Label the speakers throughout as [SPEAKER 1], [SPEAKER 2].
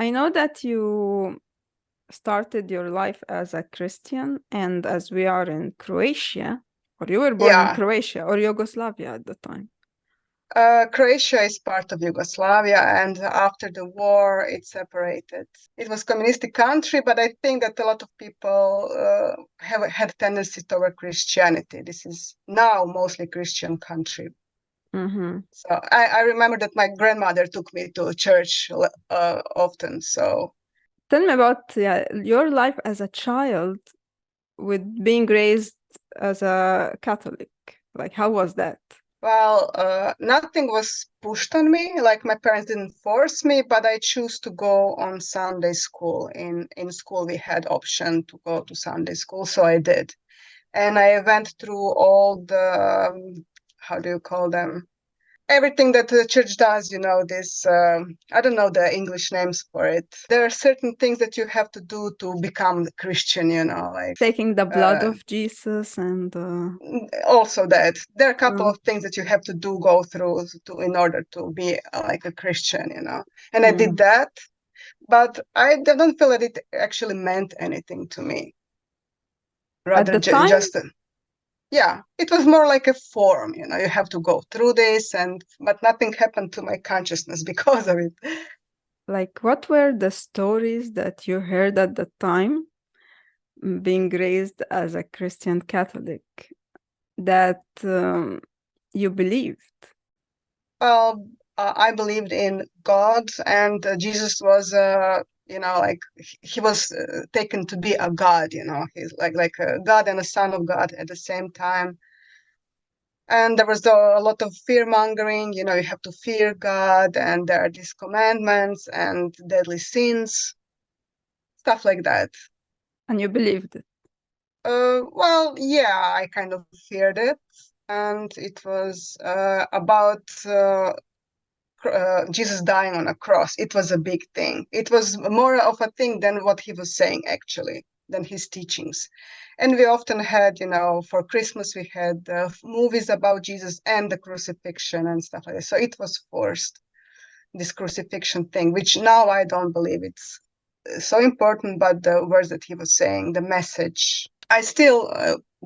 [SPEAKER 1] I know that you started your life as a Christian, and as we are in Croatia, or you were born in
[SPEAKER 2] Yeah,
[SPEAKER 1] Croatia or Yugoslavia at the time.
[SPEAKER 2] Croatia is part of Yugoslavia, and after the war, it separated. It was communistic country, but I think that a lot of people have had tendency toward Christianity. This is now mostly Christian country.
[SPEAKER 1] Mm-hmm.
[SPEAKER 2] So I remember that my grandmother took me to church often. So
[SPEAKER 1] Tell me about your life as a child with being raised as a Catholic. Like, how was that?
[SPEAKER 2] well, nothing was pushed on me. Like my parents didn't force me, but I chose to go on Sunday school. In school, we had option to go to Sunday school, so I did. And I went through all the how do you call them? Everything that the church does, this, I don't know the English names for it. There are certain things that you have to do to become Christian, like
[SPEAKER 1] Taking the blood
[SPEAKER 2] uh,
[SPEAKER 1] of Jesus and
[SPEAKER 2] also that there are a couple
[SPEAKER 1] um,
[SPEAKER 2] of things that you have to go through in order to be like a Christian, and I did
[SPEAKER 1] mm.
[SPEAKER 2] that, but I don't feel that it actually meant anything to me.
[SPEAKER 1] At
[SPEAKER 2] Rather,
[SPEAKER 1] the time,
[SPEAKER 2] just yeah, it was more like a form, you have to go through this, but nothing happened to my consciousness because of it.
[SPEAKER 1] like, what were the stories that you heard at the time, being raised as a Christian Catholic, that you believed?
[SPEAKER 2] Well, I believed in God, and Jesus was, like he was taken to be a God. He's like a God and a son of God at the same time. And there was a lot of fear mongering. You have to fear God, and there are these commandments and deadly sins, stuff like that.
[SPEAKER 1] And you believed it.
[SPEAKER 2] Well, yeah, I kind of feared it, and it was about Jesus dying on a cross. It was a big thing. It was more of a thing than what he was saying, actually, than his teachings. And we often had, for Christmas, we had movies about Jesus and the crucifixion and stuff like that. So it was forced, this crucifixion thing, which now I don't believe it's so important, but the words that he was saying, the message, I still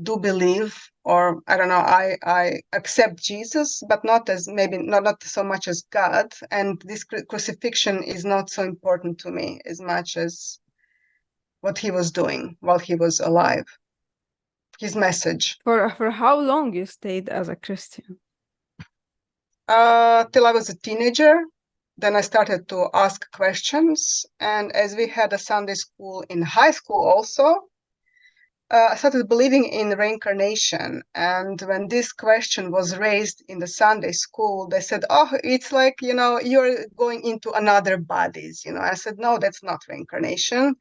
[SPEAKER 2] do believe, or I don't know, I accept Jesus, but not as maybe not so much as God. And this crucifixion is not so important to me as much as what he was doing while he was alive, his message.
[SPEAKER 1] For how long you stayed as a Christian?
[SPEAKER 2] Till I was a teenager. Then I started to ask questions. And as we had a Sunday school in high school also, I started believing in reincarnation. And when this question was raised in the Sunday school, they said, oh, it's like, you're going into another bodies. I said, no, that's not reincarnation.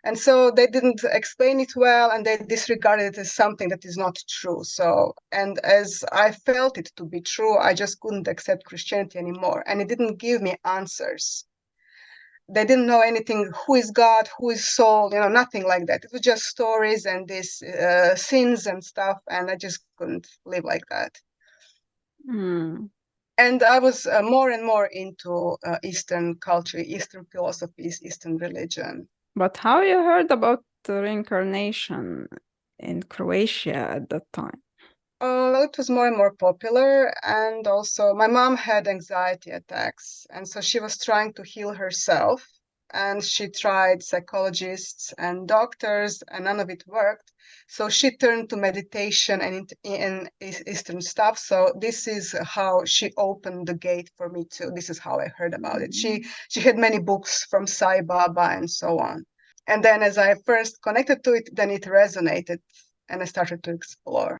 [SPEAKER 2] And so they didn't explain it well, and they disregarded it as something that is not true. So, and as I felt it to be true, I just couldn't accept Christianity anymore. And it didn't give me answers. They didn't know anything, who is God, who is soul, nothing like that. It was just stories and these sins and stuff, and I just couldn't live like that.
[SPEAKER 1] Mm.
[SPEAKER 2] And I was more and more into Eastern culture, Eastern philosophies, Eastern religion.
[SPEAKER 1] But how you heard about the reincarnation in Croatia at that time?
[SPEAKER 2] It was more and more popular, and also my mom had anxiety attacks, and so she was trying to heal herself, and she tried psychologists and doctors, and none of it worked. So she turned to meditation and in Eastern stuff. So this is how she opened the gate for me too. This is how I heard about it. She had many books from Sai Baba and so on. And then as I first connected to it, then it resonated, and I started to explore.